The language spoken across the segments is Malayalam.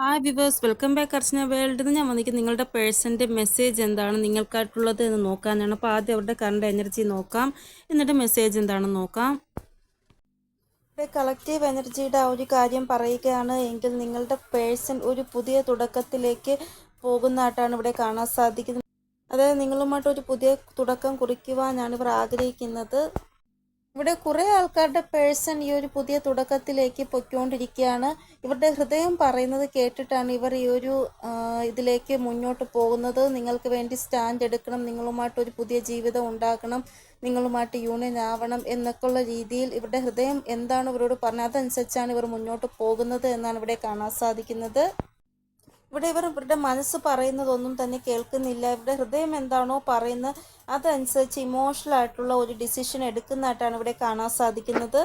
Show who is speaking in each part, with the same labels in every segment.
Speaker 1: ഹായ് വിവേഴ്സ്, വെൽക്കം ബാക്ക് അർച്ചന വേൾഡ്. ഞാൻ വന്നിരിക്കുന്നത് നിങ്ങളുടെ പേഴ്സൻ്റെ മെസ്സേജ് എന്താണ് നിങ്ങൾക്കായിട്ടുള്ളത് എന്ന് നോക്കാനാണ്. അപ്പോൾ ആദ്യം അവരുടെ കറണ്ട് എനർജി നോക്കാം, എന്നിട്ട് മെസ്സേജ് എന്താണെന്ന് നോക്കാം. കളക്റ്റീവ് എനർജിയുടെ ആ ഒരു കാര്യം പറയുകയാണ് എങ്കിൽ നിങ്ങളുടെ പേഴ്സൺ ഒരു പുതിയ തുടക്കത്തിലേക്ക് പോകുന്നതായിട്ടാണ് ഇവിടെ കാണാൻ സാധിക്കുന്നത്. അതായത് നിങ്ങളുമായിട്ട് ഒരു പുതിയ തുടക്കം കുറിക്കുവാനാണ് ഇവർ ആഗ്രഹിക്കുന്നത്. ഇവിടെ കുറേ ആൾക്കാരുടെ പേഴ്സൺ ഈ ഒരു പുതിയ തുടക്കത്തിലേക്ക് പൊയ്ക്കൊണ്ടിരിക്കുകയാണ്. ഇവരുടെ ഹൃദയം പറയുന്നത് കേട്ടിട്ടാണ് ഇവർ ഈ ഒരു ഇതിലേക്ക് മുന്നോട്ട് പോകുന്നത്. നിങ്ങൾക്ക് വേണ്ടി സ്റ്റാൻഡ് എടുക്കണം, നിങ്ങളുമായിട്ടൊരു പുതിയ ജീവിതം ഉണ്ടാക്കണം, നിങ്ങളുമായിട്ട് യൂണിയൻ ആവണം എന്നൊക്കെയുള്ള രീതിയിൽ ഇവരുടെ ഹൃദയം എന്താണ് ഇവരോട് പറഞ്ഞത് അതനുസരിച്ചാണ് ഇവർ മുന്നോട്ട് പോകുന്നത് എന്നാണ് ഇവിടെ കാണാൻ സാധിക്കുന്നത്. ഇവിടെ ഇവരുടെ മനസ്സ് പറയുന്നതൊന്നും തന്നെ കേൾക്കുന്നില്ല. ഇവരുടെ ഹൃദയം എന്താണോ പറയുന്നത് അതനുസരിച്ച് ഇമോഷണൽ ആയിട്ടുള്ള ഒരു ഡിസിഷൻ എടുക്കുന്നതായിട്ടാണ് ഇവിടെ കാണാൻ സാധിക്കുന്നത്.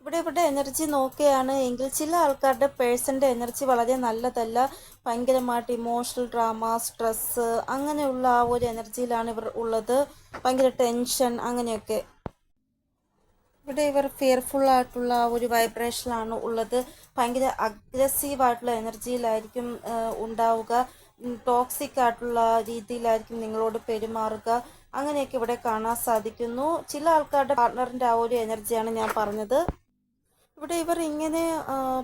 Speaker 1: ഇവരുടെ എനർജി നോക്കുകയാണ് എങ്കിൽ ചില ആൾക്കാരുടെ പേഴ്സൻ്റെ എനർജി വളരെ നല്ലതല്ല. ഭയങ്കരമായിട്ട് ഇമോഷണൽ ഡ്രാമ, സ്ട്രെസ്സ് അങ്ങനെയുള്ള ആ ഒരു എനർജിയിലാണ് ഇവർ ഉള്ളത്. ഭയങ്കര ടെൻഷൻ അങ്ങനെയൊക്കെ. ഇവിടെ ഇവർ ഫിയർഫുൾ ആയിട്ടുള്ള ഒരു വൈബ്രേഷനാണ് ഉള്ളത്. ഭയങ്കര അഗ്രസീവായിട്ടുള്ള എനർജിയിലായിരിക്കും ഉണ്ടാവുക. ടോക്സിക് ആയിട്ടുള്ള രീതിയിലായിരിക്കും നിങ്ങളോട് പെരുമാറുക. അങ്ങനെയൊക്കെ ഇവിടെ കാണാൻ സാധിക്കുന്നു. ചില ആൾക്കാരുടെ പാർട്ട്ണറിൻ്റെ ആ ഒരു എനർജിയാണ് ഞാൻ പറഞ്ഞത്. ഇവിടെ ഇവർ ഇങ്ങനെ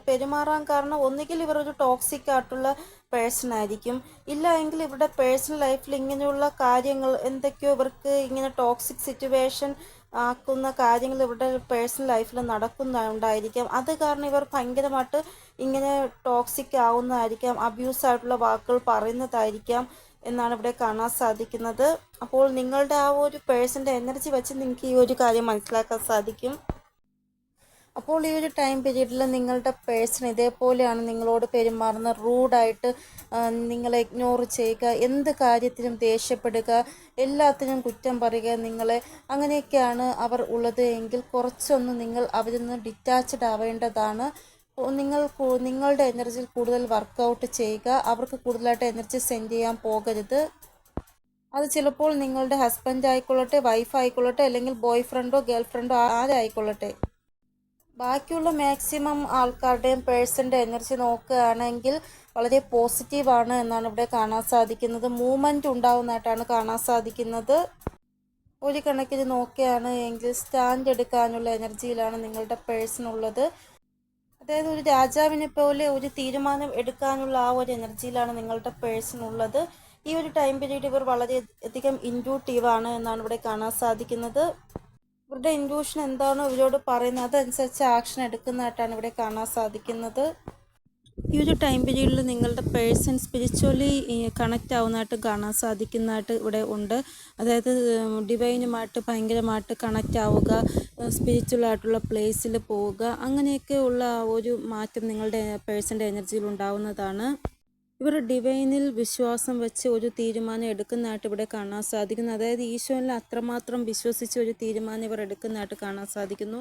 Speaker 1: പെരുമാറാൻ കാരണം ഒന്നുകിൽ ഇവർ ഒരു ടോക്സിക് ആയിട്ടുള്ള പേഴ്സൺ ആയിരിക്കും, ഇല്ല എങ്കിൽ ഇവരുടെ പേഴ്സണൽ ലൈഫിൽ ഇങ്ങനെയുള്ള കാര്യങ്ങൾ എന്തൊക്കെയോ ഇവർക്ക് ഇങ്ങനെ ടോക്സിക് സിറ്റുവേഷൻ ആക്കുന്ന കാര്യങ്ങൾ ഇവരുടെ പേഴ്സണൽ ലൈഫിൽ നടക്കുന്നുണ്ടായിരിക്കാം. അത് കാരണം ഇവർ ഭയങ്കരമായിട്ട് ഇങ്ങനെ ടോക്സിക് ആവുന്നതായിരിക്കാം, അബ്യൂസ് ആയിട്ടുള്ള വാക്കുകൾ പറയുന്നതായിരിക്കാം എന്നാണ് ഇവിടെ കാണാൻ സാധിക്കുന്നത്. അപ്പോൾ നിങ്ങളുടെ ആ ഒരു പേഴ്സൻ്റെ എനർജി വെച്ച് നിങ്ങൾക്ക് ഈ ഒരു കാര്യം മനസ്സിലാക്കാൻ സാധിക്കും. അപ്പോൾ ഈ ഒരു ടൈം പീരീഡിൽ നിങ്ങളുടെ പേഴ്സൺ ഇതേപോലെയാണ് നിങ്ങളോട് പെരുമാറുന്നത്. റൂഡായിട്ട് നിങ്ങളെ ഇഗ്നോർ ചെയ്യുക, എന്ത് കാര്യത്തിനും ദേഷ്യപ്പെടുക, എല്ലാത്തിനും കുറ്റം പറയുക നിങ്ങളെ, അങ്ങനെയൊക്കെയാണ് അവർ ഉള്ളത് എങ്കിൽ കുറച്ചൊന്ന് നിങ്ങൾ അവരിൽ നിന്ന് ഡിറ്റാച്ച്ഡ് ആവേണ്ടതാണ്. നിങ്ങളുടെ എനർജിയിൽ കൂടുതൽ വർക്കൗട്ട് ചെയ്യുക. അവർക്ക് കൂടുതലായിട്ട് എനർജി സെൻഡ് ചെയ്യാൻ പോകരുത്. അത് ചിലപ്പോൾ നിങ്ങളുടെ ഹസ്ബൻഡ് ആയിക്കൊള്ളട്ടെ, വൈഫ് ആയിക്കൊള്ളട്ടെ, അല്ലെങ്കിൽ ബോയ് ഫ്രണ്ടോ ഗേൾ ഫ്രണ്ടോ ആരായിക്കൊള്ളട്ടെ. ബാക്കിയുള്ള മാക്സിമം ആൾക്കാരുടെയും പേഴ്സൻ്റെ എനർജി നോക്കുകയാണെങ്കിൽ വളരെ പോസിറ്റീവാണ് എന്നാണ് ഇവിടെ കാണാൻ സാധിക്കുന്നത്. മൂവ്മെൻറ്റ് ഉണ്ടാവുന്നതായിട്ടാണ് കാണാൻ സാധിക്കുന്നത്. ഒരു കണക്കിന് നോക്കുകയാണ് എങ്കിൽ സ്റ്റാൻഡ് എടുക്കാനുള്ള എനർജിയിലാണ് നിങ്ങളുടെ പേഴ്സൺ ഉള്ളത്. അതായത് ഒരു രാജാവിനെ പോലെ ഒരു തീരുമാനം എടുക്കാനുള്ള ആ ഒരു എനർജിയിലാണ് നിങ്ങളുടെ പേഴ്സൺ ഉള്ളത്. ഈ ഒരു ടൈം പീരീഡ് ഇവർ വളരെയധികം ഇൻറ്റ്യൂട്ടീവാണ് എന്നാണ് ഇവിടെ കാണാൻ സാധിക്കുന്നത്. ഇവരുടെ ഇൻറ്റ്യൂഷൻ എന്താണോ ഇവരോട് പറയുന്നത് അതനുസരിച്ച് ആക്ഷൻ എടുക്കുന്നതായിട്ടാണ് ഇവിടെ കാണാൻ സാധിക്കുന്നത്. ഈ ഒരു ടൈം പീരീഡിൽ നിങ്ങളുടെ പേഴ്സൺ സ്പിരിച്വലി കണക്റ്റ് ആവുന്നതായിട്ട് കാണാൻ സാധിക്കുന്നതായിട്ട് ഇവിടെ ഉണ്ട്. അതായത് ഡിവൈനുമായിട്ട് ഭയങ്കരമായിട്ട് കണക്റ്റ് ആവുക, സ്പിരിച്വൽ ആയിട്ടുള്ള പ്ലേസിൽ പോവുക, അങ്ങനെയൊക്കെ ഉള്ള ഒരു മാറ്റം നിങ്ങളുടെ പേഴ്സൻ്റെ എനർജിയിൽ ഉണ്ടാവുന്നതാണ്. ഇവർ ഡിവൈനിൽ വിശ്വാസം വെച്ച് ഒരു തീരുമാനം എടുക്കുന്നതായിട്ട് ഇവിടെ കാണാൻ സാധിക്കുന്നു. അതായത് ഈശോയിൽ അത്രമാത്രം വിശ്വസിച്ച് ഒരു തീരുമാനം ഇവർ എടുക്കുന്നതായിട്ട് കാണാൻ സാധിക്കുന്നു.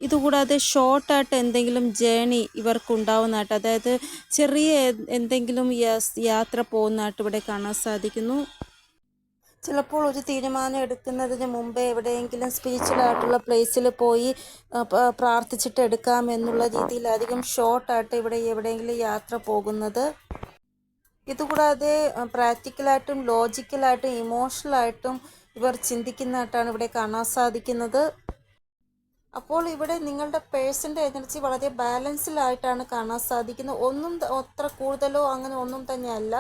Speaker 1: ഇതുകൂടാതെ ഷോർട്ടായിട്ട് എന്തെങ്കിലും ജേണി ഇവർക്ക് ഉണ്ടാവുന്നതായിട്ട്, അതായത് ചെറിയ എന്തെങ്കിലും യാത്ര പോകുന്നതായിട്ട് ഇവിടെ കാണാൻ സാധിക്കുന്നു. ചിലപ്പോൾ ഒരു തീരുമാനം എടുക്കുന്നതിന് മുമ്പേ എവിടെയെങ്കിലും സ്പിരിച്വൽ ആയിട്ടുള്ള പ്ലേസിൽ പോയി പ്രാർത്ഥിച്ചിട്ട് എടുക്കാം എന്നുള്ള രീതിയിലായിരിക്കും ഷോർട്ടായിട്ട് ഇവിടെ എവിടെയെങ്കിലും യാത്ര പോകുന്നത്. ഇതുകൂടാതെ പ്രാക്ടിക്കലായിട്ടും ലോജിക്കലായിട്ടും ഇമോഷണലായിട്ടും ഇവർ ചിന്തിക്കുന്നതായിട്ടാണ് ഇവിടെ കാണാൻ സാധിക്കുന്നത്. അപ്പോൾ ഇവിടെ നിങ്ങളുടെ പേഴ്സൻ്റെ എനർജി വളരെ ബാലൻസിലായിട്ടാണ് കാണാൻ സാധിക്കുന്നത്. ഒന്നും അത്ര കൂടുതലോ അങ്ങനെ ഒന്നും തന്നെയല്ല.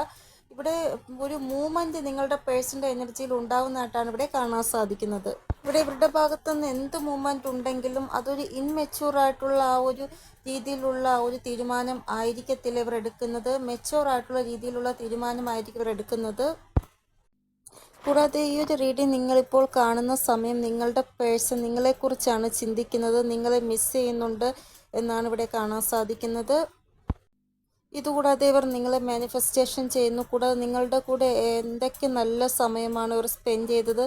Speaker 1: ഇവിടെ ഒരു മൂവ്മെൻറ്റ് നിങ്ങളുടെ പേഴ്സൻ്റെ എനർജിയിൽ ഉണ്ടാകുന്നതായിട്ടാണ് ഇവിടെ കാണാൻ സാധിക്കുന്നത്. ഇവിടെ ഇവരുടെ ഭാഗത്തുനിന്ന് എന്ത് മൂവ്മെൻറ്റ് ഉണ്ടെങ്കിലും അതൊരു ഇൻമെച്യൂർ ആയിട്ടുള്ള ആ ഒരു രീതിയിലുള്ള ഒരു തീരുമാനം ആയിരിക്കത്തില്ല ഇവർ എടുക്കുന്നത്. മെച്യൂർ ആയിട്ടുള്ള രീതിയിലുള്ള തീരുമാനമായിരിക്കും ഇവർ എടുക്കുന്നത്. കൂടാതെ ഈ ഒരു റീഡിങ് നിങ്ങളിപ്പോൾ കാണുന്ന സമയം നിങ്ങളുടെ പേഴ്സൺ നിങ്ങളെക്കുറിച്ചാണ് ചിന്തിക്കുന്നത്, നിങ്ങളെ മിസ് ചെയ്യുന്നുണ്ട് എന്നാണ് ഇവിടെ കാണാൻ സാധിക്കുന്നത്. ഇതുകൂടാതെ ഇവർ നിങ്ങളെ മാനിഫെസ്റ്റേഷൻ ചെയ്യുന്നു. കൂടാതെ നിങ്ങളുടെ കൂടെ എന്തൊക്കെ നല്ല സമയമാണ് ഇവർ സ്പെൻഡ് ചെയ്തത്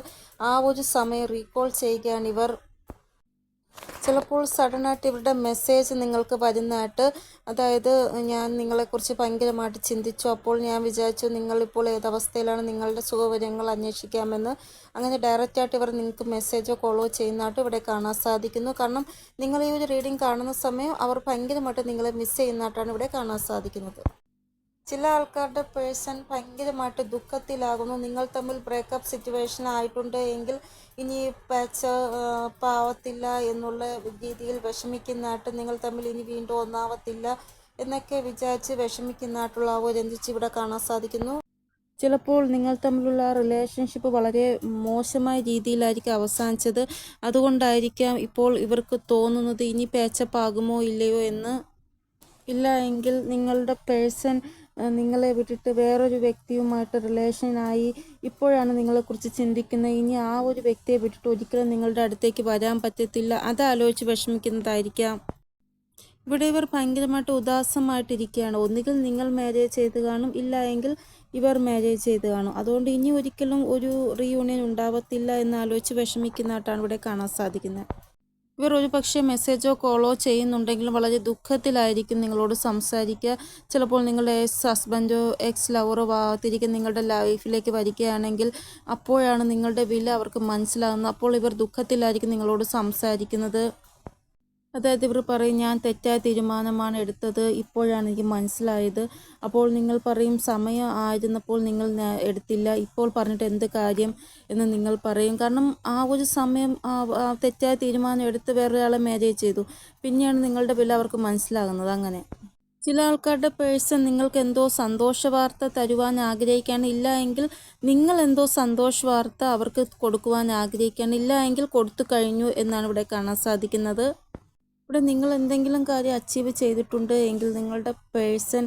Speaker 1: ആ ഒരു സമയം റീകോൾ ചെയ്യുകയാണ് ഇവർ. ചിലപ്പോൾ സഡനായിട്ട് ഇവരുടെ മെസ്സേജ് നിങ്ങൾക്ക് വരുന്നതായിട്ട്, അതായത് ഞാൻ നിങ്ങളെക്കുറിച്ച് ഭയങ്കരമായിട്ട് ചിന്തിച്ചു, അപ്പോൾ ഞാൻ വിചാരിച്ചു നിങ്ങളിപ്പോൾ ഏതവസ്ഥയിലാണ്, നിങ്ങളുടെ സുഖവിവരങ്ങൾ അന്വേഷിക്കാമെന്ന്. അങ്ങനെ ഡയറക്റ്റായിട്ട് ഇവർ നിങ്ങൾക്ക് മെസ്സേജോ കോളോ ചെയ്യുന്നതായിട്ട് ഇവിടെ കാണാൻ സാധിക്കുന്നു. കാരണം നിങ്ങൾ ഈ ഒരു റീഡിങ് കാണുന്ന സമയം അവർ ഭയങ്കരമായിട്ട് നിങ്ങളെ മിസ് ചെയ്യുന്നതായിട്ടാണ് ഇവിടെ കാണാൻ സാധിക്കുന്നത്. ചില ആൾക്കാരുടെ പേഴ്സൺ ഭയങ്കരമായിട്ട് ദുഃഖത്തിലാകുന്നു. നിങ്ങൾ തമ്മിൽ ബ്രേക്കപ്പ് സിറ്റുവേഷൻ ആയിട്ടുണ്ട് എങ്കിൽ ഇനി പാച്ച പാവത്തില്ല എന്നുള്ള രീതിയിൽ വിഷമിക്കുന്നതായിട്ട്, നിങ്ങൾ തമ്മിൽ ഇനി വീണ്ടും ഒന്നാവത്തില്ല എന്നൊക്കെ വിചാരിച്ച് വിഷമിക്കുന്നതായിട്ടുള്ള ആ ഒരു എനർജി ഇവിടെ കാണാൻ സാധിക്കുന്നു. ചിലപ്പോൾ നിങ്ങൾ തമ്മിലുള്ള റിലേഷൻഷിപ്പ് വളരെ മോശമായ രീതിയിലായിരിക്കും അവസാനിച്ചത്. അതുകൊണ്ടായിരിക്കാം ഇപ്പോൾ ഇവർക്ക് തോന്നുന്നത് ഇനി പാച്ചപ്പ് ആകുമോ ഇല്ലയോ എന്ന്. ഇല്ല എങ്കിൽ നിങ്ങളുടെ പേഴ്സൺ നിങ്ങളെ വിട്ടിട്ട് വേറൊരു വ്യക്തിയുമായിട്ട് റിലേഷനായി ഇപ്പോഴാണ് നിങ്ങളെക്കുറിച്ച് ചിന്തിക്കുന്നത്. ഇനി ആ ഒരു വ്യക്തിയെ വിട്ടിട്ട് ഒരിക്കലും നിങ്ങളുടെ അടുത്തേക്ക് വരാൻ പറ്റത്തില്ല, അതാലോചിച്ച് വിഷമിക്കുന്നതായിരിക്കാം. ഇവിടെ ഇവർ ഭയങ്കരമായിട്ട് ഉദാസമായിട്ടിരിക്കുകയാണ്. ഒന്നുകിൽ നിങ്ങൾ മാരേജ് ചെയ്ത് കാണും, ഇല്ല എങ്കിൽ ഇവർ മാരേജ് ചെയ്ത് കാണും. അതുകൊണ്ട് ഇനി ഒരിക്കലും ഒരു റീയൂണിയൻ ഉണ്ടാവത്തില്ല എന്നാലോചിച്ച് വിഷമിക്കുന്നതായിട്ടാണ് ഇവിടെ കാണാൻ സാധിക്കുന്നത്. ഇവർ ഒരു പക്ഷേ മെസ്സേജോ കോളോ ചെയ്യുന്നുണ്ടെങ്കിലും വളരെ ദുഃഖത്തിലായിരിക്കും നിങ്ങളോട് സംസാരിക്കുക. ചിലപ്പോൾ നിങ്ങളുടെ എക്സ് ഹസ്ബൻഡോ എക്സ് ലവറോ തിരികെ നിങ്ങളുടെ ലൈഫിലേക്ക് വരികയാണെങ്കിൽ അപ്പോഴാണ് നിങ്ങളുടെ വില അവർക്ക് മനസ്സിലാകുന്നത്. അപ്പോൾ ഇവർ ദുഃഖത്തിലായിരിക്കും നിങ്ങളോട് സംസാരിക്കുന്നത്. അതായത് ഇവർ പറയും, ഞാൻ തെറ്റായ തീരുമാനമാണ് എടുത്തത്, ഇപ്പോഴാണ് എനിക്ക് മനസ്സിലായത്. അപ്പോൾ നിങ്ങൾ പറയും, സമയം ആയിരുന്നപ്പോൾ നിങ്ങൾ എടുത്തില്ല, ഇപ്പോൾ പറഞ്ഞിട്ട് എന്ത് കാര്യം എന്ന് നിങ്ങൾ പറയും. കാരണം ആ ഒരു സമയം തെറ്റായ തീരുമാനം എടുത്ത് വേറൊരാളെ മാരേജ് ചെയ്തു, പിന്നെയാണ് നിങ്ങളുടെ വില അവർക്ക് മനസ്സിലാകുന്നത്. അങ്ങനെ ചില ആൾക്കാരുടെ പേഴ്സൺ നിങ്ങൾക്ക് എന്തോ സന്തോഷ വാർത്ത തരുവാൻ ആഗ്രഹിക്കുകയാണ്, ഇല്ല എങ്കിൽ നിങ്ങൾ എന്തോ സന്തോഷ വാർത്ത അവർക്ക് കൊടുക്കുവാൻ ആഗ്രഹിക്കുകയാണ്, ഇല്ല എങ്കിൽ കൊടുത്തു കഴിഞ്ഞു എന്നാണ് ഇവിടെ കാണാൻ സാധിക്കുന്നത്. ഇവിടെ നിങ്ങൾ എന്തെങ്കിലും കാര്യം അച്ചീവ് ചെയ്തിട്ടുണ്ട് എങ്കിൽ നിങ്ങളുടെ പേഴ്സൺ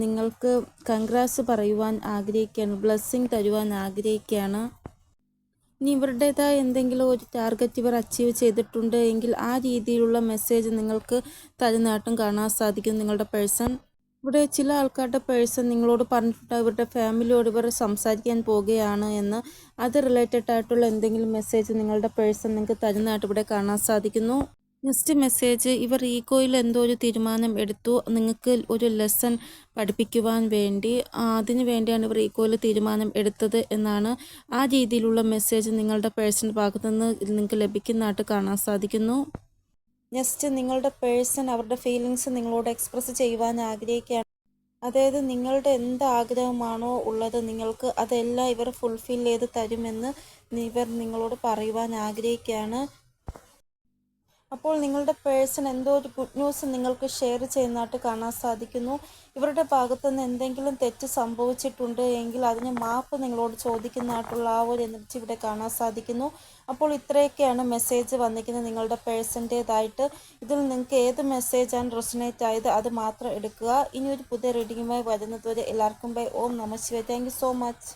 Speaker 1: നിങ്ങൾക്ക് കൺഗ്രാറ്റ്സ് പറയുവാൻ ആഗ്രഹിക്കുകയാണ്, ബ്ലെസ്സിങ് തരുവാൻ ആഗ്രഹിക്കുകയാണ്. ഇനി ഇവരുടേതായ എന്തെങ്കിലും ഒരു ടാർഗറ്റ് ഇവർ അച്ചീവ് ചെയ്തിട്ടുണ്ട് എങ്കിൽ ആ രീതിയിലുള്ള മെസ്സേജ് നിങ്ങൾക്ക് തരുന്നതായിട്ടും കാണാൻ സാധിക്കും നിങ്ങളുടെ പേഴ്സൺ. ഇവിടെ ചില ആൾക്കാരുടെ പേഴ്സൺ നിങ്ങളോട് പറഞ്ഞിട്ടുണ്ട് ഇവരുടെ ഫാമിലിയോട് ഇവർ സംസാരിക്കാൻ പോവുകയാണ് എന്ന്. അത് റിലേറ്റഡ് ആയിട്ടുള്ള എന്തെങ്കിലും മെസ്സേജ് നിങ്ങളുടെ പേഴ്സൺ നിങ്ങൾക്ക് തരുന്നതായിട്ട് ഇവിടെ കാണാൻ സാധിക്കുന്നു. നെക്സ്റ്റ് മെസ്സേജ്, ഇവർ ഈഗോയിൽ എന്തോ ഒരു തീരുമാനം എടുത്തു നിങ്ങൾക്ക് ഒരു ലെസൺ പഠിപ്പിക്കുവാൻ വേണ്ടി, അതിനു വേണ്ടിയാണ് ഇവർ ഈഗോയിൽ തീരുമാനം എടുത്തത് എന്നാണ്. ആ രീതിയിലുള്ള മെസ്സേജ് നിങ്ങളുടെ പേഴ്സൺ ഭാഗത്തു നിന്ന് നിങ്ങൾക്ക് ലഭിക്കുന്നതായിട്ട് കാണാൻ സാധിക്കുന്നു. നെക്സ്റ്റ്, നിങ്ങളുടെ പേഴ്സൺ അവരുടെ ഫീലിങ്സ് നിങ്ങളോട് എക്സ്പ്രസ് ചെയ്യുവാൻ ആഗ്രഹിക്കുകയാണ്. അതായത് നിങ്ങളുടെ എന്ത് ആഗ്രഹമാണോ ഉള്ളത് നിങ്ങൾക്ക്, അതെല്ലാം ഇവർ ഫുൾഫിൽ ചെയ്ത് തരുമെന്ന് ഇവർ നിങ്ങളോട് പറയുവാൻ ആഗ്രഹിക്കുകയാണ്. അപ്പോൾ നിങ്ങളുടെ പേഴ്സൺ എന്തോ ഒരു ഗുഡ് ന്യൂസ് നിങ്ങൾക്ക് ഷെയർ ചെയ്യുന്നതായിട്ട് കാണാൻ സാധിക്കുന്നു. ഇവരുടെ ഭാഗത്തുനിന്ന് എന്തെങ്കിലും തെറ്റ് സംഭവിച്ചിട്ടുണ്ട് എങ്കിൽ അതിന് മാപ്പ് നിങ്ങളോട് ചോദിക്കുന്നതായിട്ടുള്ള ആ ഒരു എനർജി ഇവിടെ കാണാൻ സാധിക്കുന്നു. അപ്പോൾ ഇത്രയൊക്കെയാണ് മെസ്സേജ് വന്നിരിക്കുന്നത് നിങ്ങളുടെ പേഴ്സൻ്റേതായിട്ട്. ഇതിൽ നിങ്ങൾക്ക് ഏത് മെസ്സേജാണ് റെസൊനേറ്റ് ആയത് അത് മാത്രം എടുക്കുക. ഇനി ഒരു പുതിയ റീഡിങ്ങുമായി വരുന്നതുവരെ എല്ലാവർക്കും ബൈ. ഓം നമഃ ശിവായ. Thank you so much.